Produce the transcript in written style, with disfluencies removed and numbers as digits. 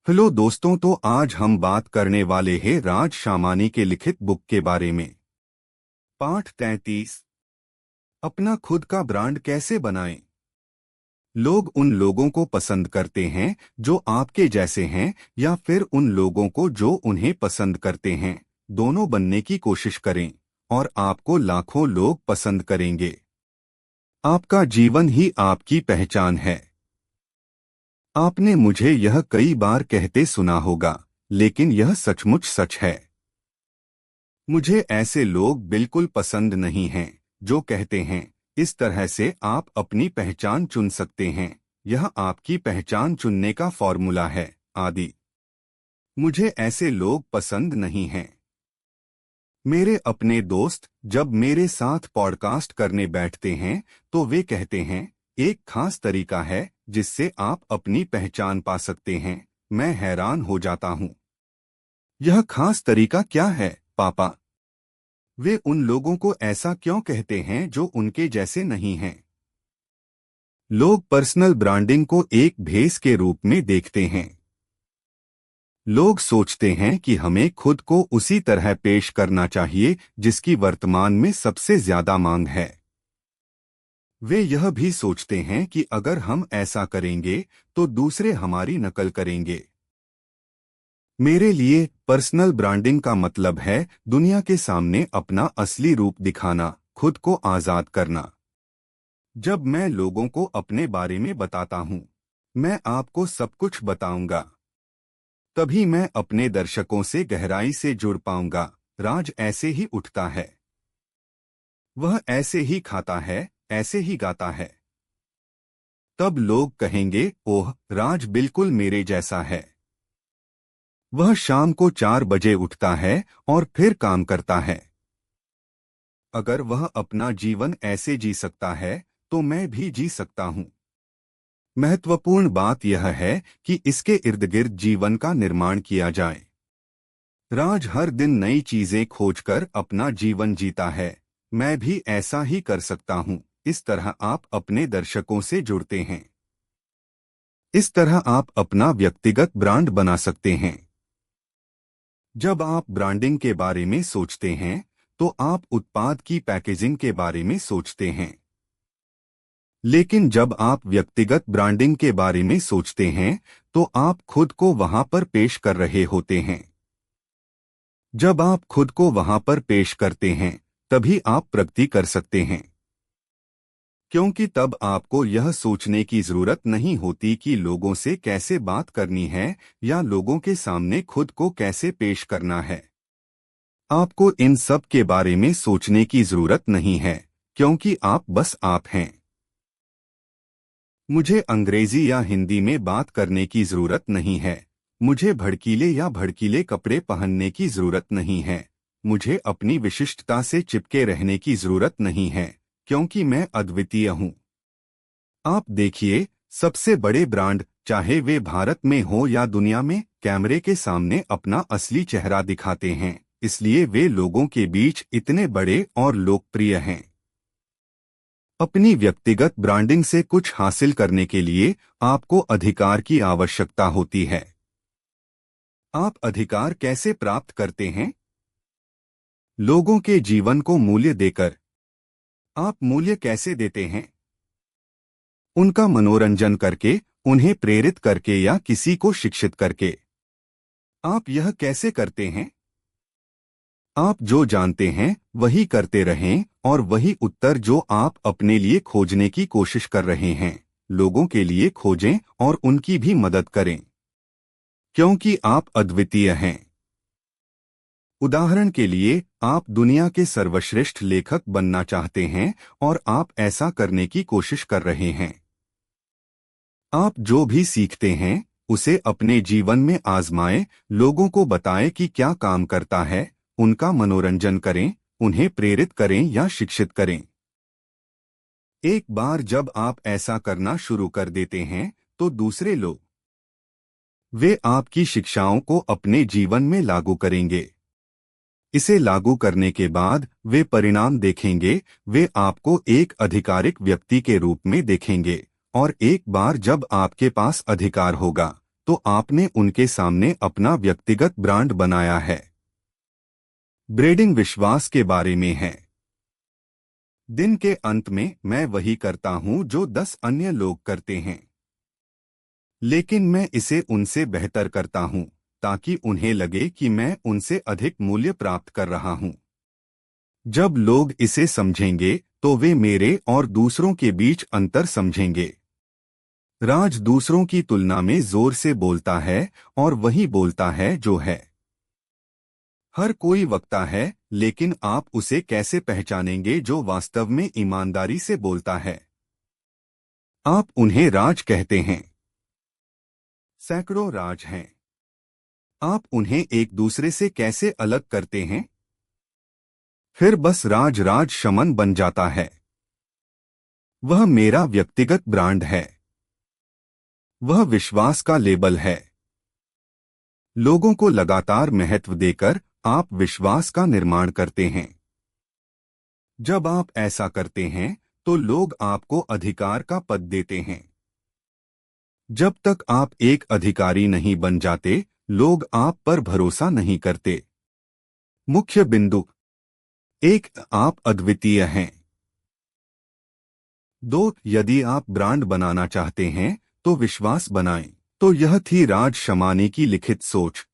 Hello दोस्तों, तो आज हम बात करने वाले हैं राज शामानी के लिखित बुक के बारे में। पाठ 33। अपना खुद का ब्रांड कैसे बनाएं। लोग उन लोगों को पसंद करते हैं जो आपके जैसे हैं या फिर उन लोगों को जो उन्हें पसंद करते हैं। दोनों बनने की कोशिश करें और आपको लाखों लोग पसंद करेंगे। आपका जीवन ही आपकी पहचान है। आपने मुझे यह कई बार कहते सुना होगा, लेकिन यह सचमुच सच है। मुझे ऐसे लोग बिल्कुल पसंद नहीं हैं जो कहते हैं इस तरह से आप अपनी पहचान चुन सकते हैं, यह आपकी पहचान चुनने का फॉर्मूला है आदि। मुझे ऐसे लोग पसंद नहीं हैं। मेरे अपने दोस्त जब मेरे साथ पॉडकास्ट करने बैठते हैं तो वे कहते हैं, एक खास तरीका है जिससे आप अपनी पहचान पा सकते हैं। मैं हैरान हो जाता हूँ। यह खास तरीका क्या है पापा? वे उन लोगों को ऐसा क्यों कहते हैं जो उनके जैसे नहीं हैं? लोग पर्सनल ब्रांडिंग को एक भेस के रूप में देखते हैं। लोग सोचते हैं कि हमें खुद को उसी तरह पेश करना चाहिए जिसकी वर्तमान में सबसे ज्यादा मांग है। वे यह भी सोचते हैं कि अगर हम ऐसा करेंगे तो दूसरे हमारी नकल करेंगे। मेरे लिए पर्सनल ब्रांडिंग का मतलब है दुनिया के सामने अपना असली रूप दिखाना, खुद को आजाद करना। जब मैं लोगों को अपने बारे में बताता हूँ, मैं आपको सब कुछ बताऊंगा, तभी मैं अपने दर्शकों से गहराई से जुड़ पाऊंगा। राज ऐसे ही उठता है, वह ऐसे ही खाता है, ऐसे ही गाता है। तब लोग कहेंगे, ओह, राज बिल्कुल मेरे जैसा है। वह शाम को 4 बजे उठता है और फिर काम करता है। अगर वह अपना जीवन ऐसे जी सकता है तो मैं भी जी सकता हूँ। महत्वपूर्ण बात यह है कि इसके इर्द गिर्द जीवन का निर्माण किया जाए। राज हर दिन नई चीजें खोजकर अपना जीवन जीता है। मैं भी ऐसा ही कर सकता हूँ। इस तरह आप अपने दर्शकों से जुड़ते हैं। इस तरह आप अपना व्यक्तिगत ब्रांड बना सकते हैं। जब आप ब्रांडिंग के बारे में सोचते हैं तो आप उत्पाद की पैकेजिंग के बारे में सोचते हैं। लेकिन जब आप व्यक्तिगत ब्रांडिंग के बारे में सोचते हैं तो आप खुद को वहां पर पेश कर रहे होते हैं। जब आप खुद को वहां पर पेश करते हैं तभी आप प्रगति कर सकते हैं, क्योंकि तब आपको यह सोचने की जरूरत नहीं होती कि लोगों से कैसे बात करनी है या लोगों के सामने खुद को कैसे पेश करना है। आपको इन सब के बारे में सोचने की जरूरत नहीं है, क्योंकि आप बस आप हैं। मुझे अंग्रेजी या हिंदी में बात करने की जरूरत नहीं है। मुझे भड़कीले या भड़कीले कपड़े पहनने की जरूरत नहीं है। मुझे अपनी विशिष्टता से चिपके रहने की जरूरत नहीं है, क्योंकि मैं अद्वितीय हूँ। आप देखिए, सबसे बड़े ब्रांड, चाहे वे भारत में हो या दुनिया में, कैमरे के सामने अपना असली चेहरा दिखाते हैं, इसलिए वे लोगों के बीच इतने बड़े और लोकप्रिय हैं। अपनी व्यक्तिगत ब्रांडिंग से कुछ हासिल करने के लिए आपको अधिकार की आवश्यकता होती है। आप अधिकार कैसे प्राप्त करते हैं? लोगों के जीवन को मूल्य देकर। आप मूल्य कैसे देते हैं? उनका मनोरंजन करके, उन्हें प्रेरित करके या किसी को शिक्षित करके। आप यह कैसे करते हैं? आप जो जानते हैं वही करते रहें और वही उत्तर जो आप अपने लिए खोजने की कोशिश कर रहे हैं, लोगों के लिए खोजें और उनकी भी मदद करें, क्योंकि आप अद्वितीय हैं। उदाहरण के लिए, आप दुनिया के सर्वश्रेष्ठ लेखक बनना चाहते हैं और आप ऐसा करने की कोशिश कर रहे हैं। आप जो भी सीखते हैं उसे अपने जीवन में आजमाएं, लोगों को बताएं कि क्या काम करता है, उनका मनोरंजन करें, उन्हें प्रेरित करें या शिक्षित करें। एक बार जब आप ऐसा करना शुरू कर देते हैं तो दूसरे लोग, वे आपकी शिक्षाओं को अपने जीवन में लागू करेंगे। इसे लागू करने के बाद वे परिणाम देखेंगे, वे आपको एक आधिकारिक व्यक्ति के रूप में देखेंगे, और एक बार जब आपके पास अधिकार होगा तो आपने उनके सामने अपना व्यक्तिगत ब्रांड बनाया है। ब्रेडिंग विश्वास के बारे में है। दिन के अंत में मैं वही करता हूं जो 10 अन्य लोग करते हैं, लेकिन मैं इसे उनसे बेहतर करता हूं ताकि उन्हें लगे कि मैं उनसे अधिक मूल्य प्राप्त कर रहा हूं। जब लोग इसे समझेंगे तो वे मेरे और दूसरों के बीच अंतर समझेंगे। राज दूसरों की तुलना में जोर से बोलता है और वही बोलता है जो है। हर कोई वक्ता है, लेकिन आप उसे कैसे पहचानेंगे जो वास्तव में ईमानदारी से बोलता है? आप उन्हें राज कहते हैं। सैकड़ों राज हैं। आप उन्हें एक दूसरे से कैसे अलग करते हैं? फिर बस राज राज शमन बन जाता है। वह मेरा व्यक्तिगत ब्रांड है। वह विश्वास का लेबल है। लोगों को लगातार महत्व देकर आप विश्वास का निर्माण करते हैं। जब आप ऐसा करते हैं तो लोग आपको अधिकार का पद देते हैं। जब तक आप एक अधिकारी नहीं बन जाते, लोग आप पर भरोसा नहीं करते। मुख्य बिंदु। 1, आप अद्वितीय हैं। 2, यदि आप ब्रांड बनाना चाहते हैं तो विश्वास बनाएं। तो यह थी राज शमानी की लिखित सोच।